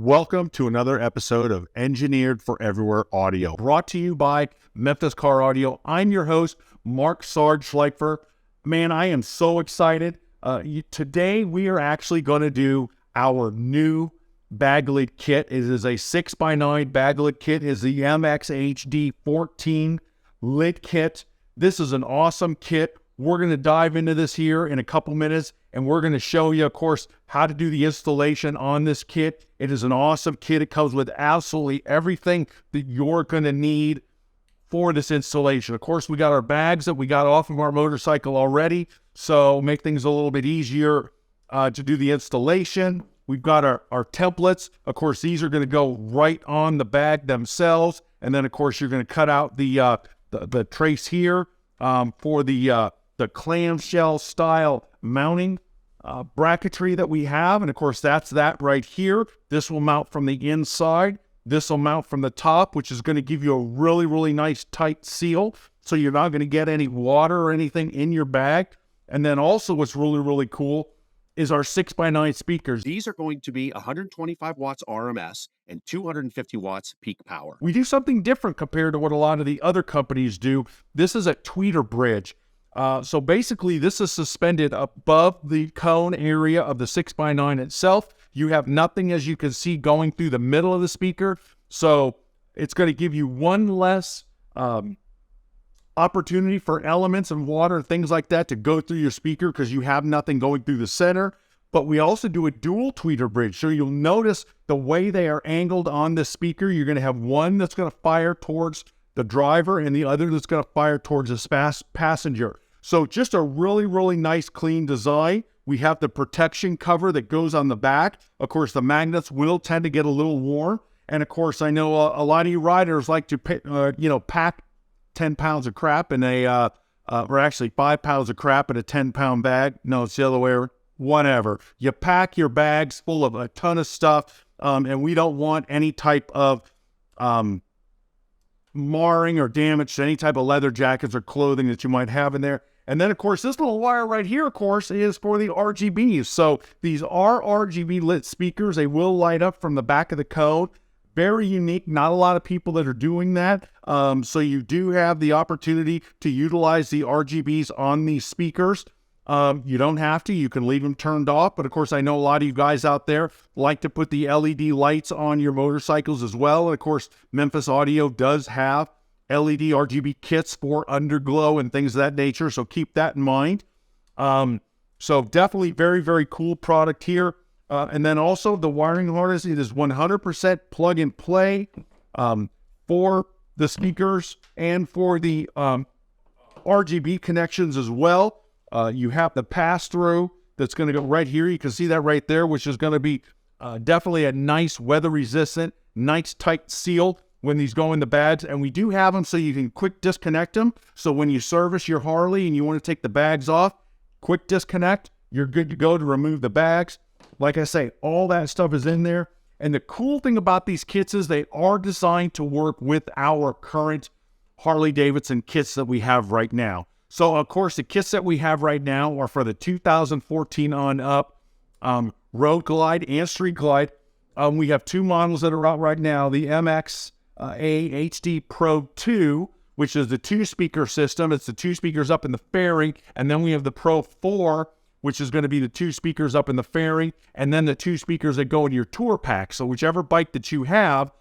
Welcome to another episode of Engineered for Everywhere Audio, brought to you by Memphis Car Audio. I'm your host, Mark Sarge Schleifer. Man, I am so excited. Today, we are actually going to do our new bag lid kit. It is a 6x9 bag lid kit. It is the MXHD14LIDKIT. This is an awesome kit. We're going to dive into this here in a couple minutes, and we're going to show you, of course, how to do the installation on this kit. It is an awesome kit. It comes with absolutely everything that you're going to need for this installation. Of course, we got our bags that we got off of our motorcycle already, so make things a little bit easier to do the installation. We've got our templates. Of course, these are going to go right on the bag themselves, and then, of course, you're going to cut out the trace here for the clamshell style mounting bracketry that we have. And of course, that's that right here. This will mount from the inside. This will mount from the top, which is going to give you a really, really nice tight seal. So you're not going to get any water or anything in your bag. And then also what's really, really cool is our 6x9 speakers. These are going to be 125 watts RMS and 250 watts peak power. We do something different compared to what a lot of the other companies do. This is a tweeter bridge. So basically, this is suspended above the cone area of the 6x9 itself. You have nothing, as you can see, going through the middle of the speaker. So it's going to give you one less opportunity for elements and water and things like that to go through your speaker because you have nothing going through the center. But we also do a dual tweeter bridge. So you'll notice the way they are angled on the speaker. You're going to have one that's going to fire towards the driver and the other that's going to fire towards the passenger. So just a really, really nice, clean design. We have the protection cover that goes on the back. Of course, the magnets will tend to get a little worn. And of course, I know a lot of you riders like to, pack 10 pounds of crap in or actually 5 pounds of crap in a 10-pound bag. No, it's the other way around. Whatever. You pack your bags full of a ton of stuff, and we don't want any type of marring or damage to any type of leather jackets or clothing that you might have in there. And then, of course, this little wire right here, of course, is for the RGBs. So these are RGB lit speakers. They will light up from the back of the cone. Very unique. Not a lot of people that are doing that. So you do have the opportunity to utilize the RGBs on these speakers. You don't have to. You can leave them turned off. But, of course, I know a lot of you guys out there like to put the LED lights on your motorcycles as well. And, of course, Memphis Audio does have LED RGB kits for underglow and things of that nature. So keep that in mind. So definitely very, very cool product here. And then also the wiring harness, it is 100% plug and play for the speakers and for the RGB connections as well. You have the pass-through that's going to go right here. You can see that right there, which is going to be definitely a nice weather-resistant, nice tight seal when these go in the bags. And we do have them so you can quick disconnect them. So when you service your Harley and you want to take the bags off, quick disconnect, you're good to go to remove the bags. Like I say, all that stuff is in there. And the cool thing about these kits is they are designed to work with our current Harley-Davidson kits that we have right now. So, of course, the kits that we have right now are for the 2014 on up Road Glide and Street Glide. We have two models that are out right now, the MXHD Pro 2, which is the two-speaker system. It's the two speakers up in the fairing. And then we have the Pro 4, which is going to be the two speakers up in the fairing, and then the two speakers that go in your tour pack. So whichever bike that you have,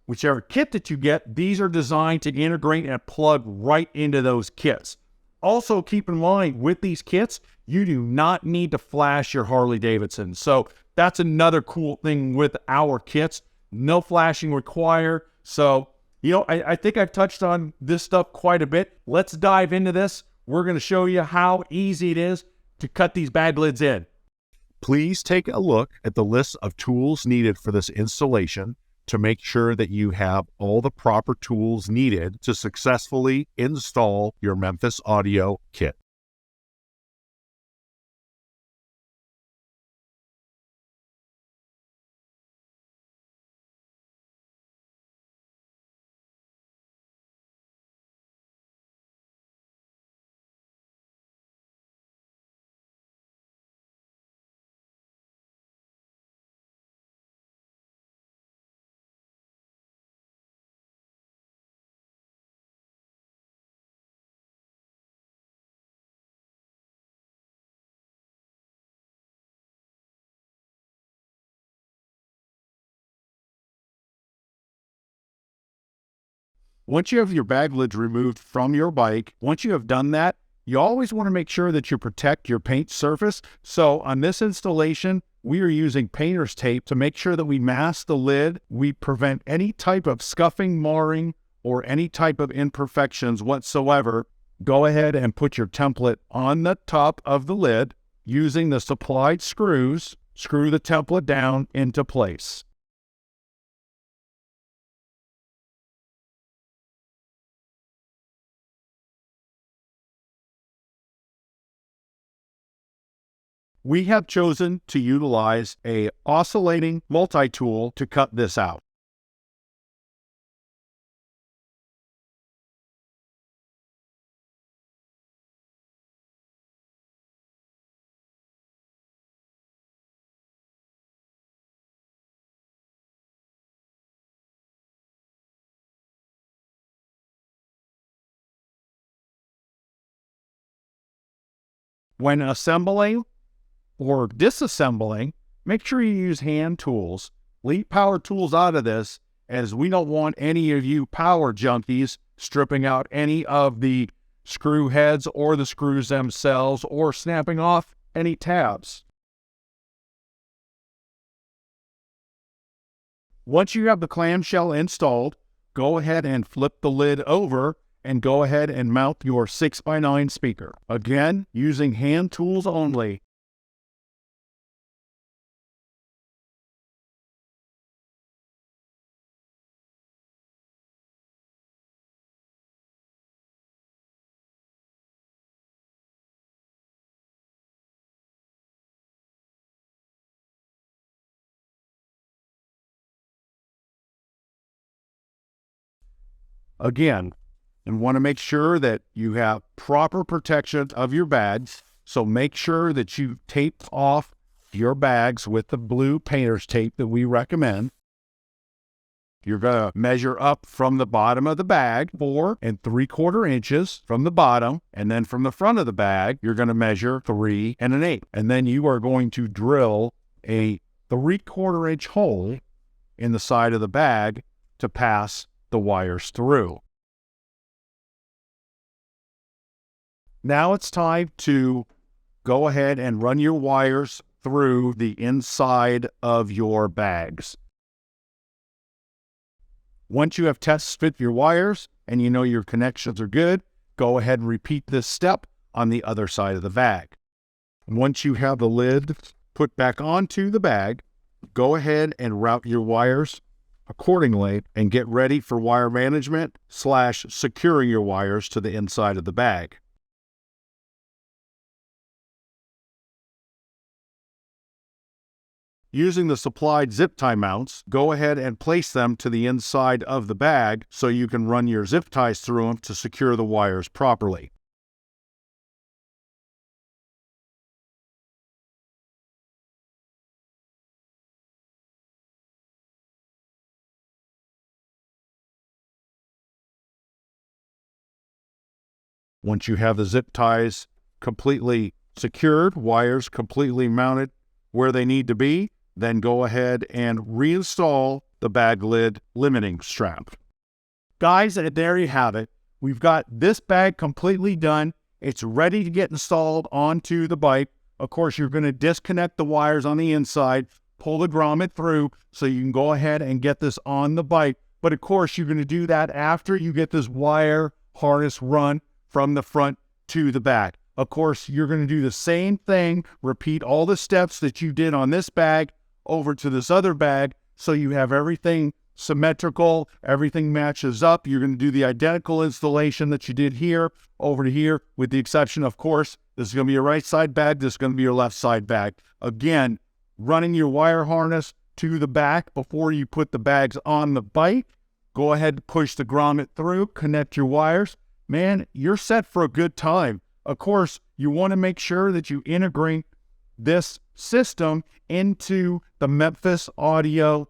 whichever kit that you get, these are designed to integrate and plug right into those kits. Also, keep in mind, with these kits, you do not need to flash your Harley-Davidson. So that's another cool thing with our kits. No flashing required. So, I think I've touched on this stuff quite a bit. Let's dive into this. We're going to show you how easy it is to cut these bag lids in. Please take a look at the list of tools needed for this installation to make sure that you have all the proper tools needed to successfully install your Memphis Audio kit. Once you have your bag lids removed from your bike, once you have done that, you always want to make sure that you protect your paint surface. So on this installation, we are using painter's tape to make sure that we mask the lid. We prevent any type of scuffing, marring, or any type of imperfections whatsoever. Go ahead and put your template on the top of the lid. Using the supplied screws, screw the template down into place. We have chosen to utilize a oscillating multi-tool to cut this out. When assembling or disassembling, make sure you use hand tools. Leave power tools out of this, as we don't want any of you power junkies stripping out any of the screw heads or the screws themselves or snapping off any tabs. Once you have the clamshell installed, go ahead and flip the lid over and go ahead and mount your 6x9 speaker. Again, using hand tools only. Again, and want to make sure that you have proper protection of your bags. So make sure that you tape off your bags with the blue painter's tape that we recommend. You're going to measure up from the bottom of the bag 4 3/4 inches from the bottom, and then from the front of the bag, you're going to measure 3 1/8. And then you are going to drill a 3/4 inch hole in the side of the bag to pass the wires through. Now it's time to go ahead and run your wires through the inside of your bags. Once you have test fit your wires and you know your connections are good, go ahead and repeat this step on the other side of the bag. Once you have the lid put back onto the bag, go ahead and route your wires accordingly and get ready for wire management / securing your wires to the inside of the bag. Using the supplied zip tie mounts, go ahead and place them to the inside of the bag so you can run your zip ties through them to secure the wires properly. Once you have the zip ties completely secured, wires completely mounted where they need to be, then go ahead and reinstall the bag lid limiting strap. Guys, there you have it. We've got this bag completely done. It's ready to get installed onto the bike. Of course, you're going to disconnect the wires on the inside, pull the grommet through so you can go ahead and get this on the bike. But of course, you're going to do that after you get this wire harness run from the front to the back. Of course, you're going to do the same thing, repeat all the steps that you did on this bag over to this other bag so you have everything symmetrical, everything matches up. You're going to do the identical installation that you did here over to here, with the exception, of course, this is going to be your right side bag, this is going to be your left side bag. Again, running your wire harness to the back before you put the bags on the bike. Go ahead and push the grommet through, connect your wires. Man, you're set for a good time. Of course, you want to make sure that you integrate this system into the Memphis Audio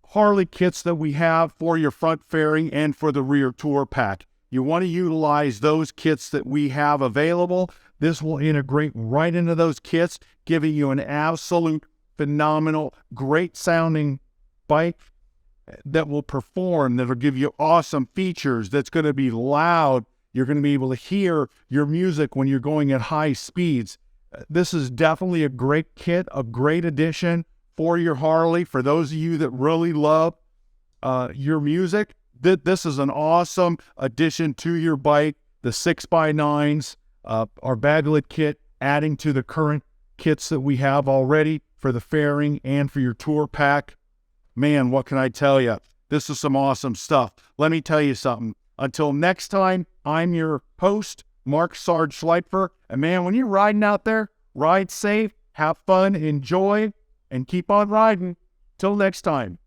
Harley kits that we have for your front fairing and for the rear tour pack. You want to utilize those kits that we have available. This will integrate right into those kits, giving you an absolute phenomenal, great sounding bike. that will perform, that'll give you awesome features, that's going to be loud. You're going to be able to hear your music when you're going at high speeds. This is definitely a great kit, a great addition for your Harley. For those of you that really love your music, this is an awesome addition to your bike. The 6x9s, our Bag-Lit kit, adding to the current kits that we have already for the fairing and for your tour pack. Man, what can I tell you? This is some awesome stuff. Let me tell you something. Until next time, I'm your host, Mark Sarge Schleipfer. And man, when you're riding out there, ride safe, have fun, enjoy, and keep on riding. Till next time.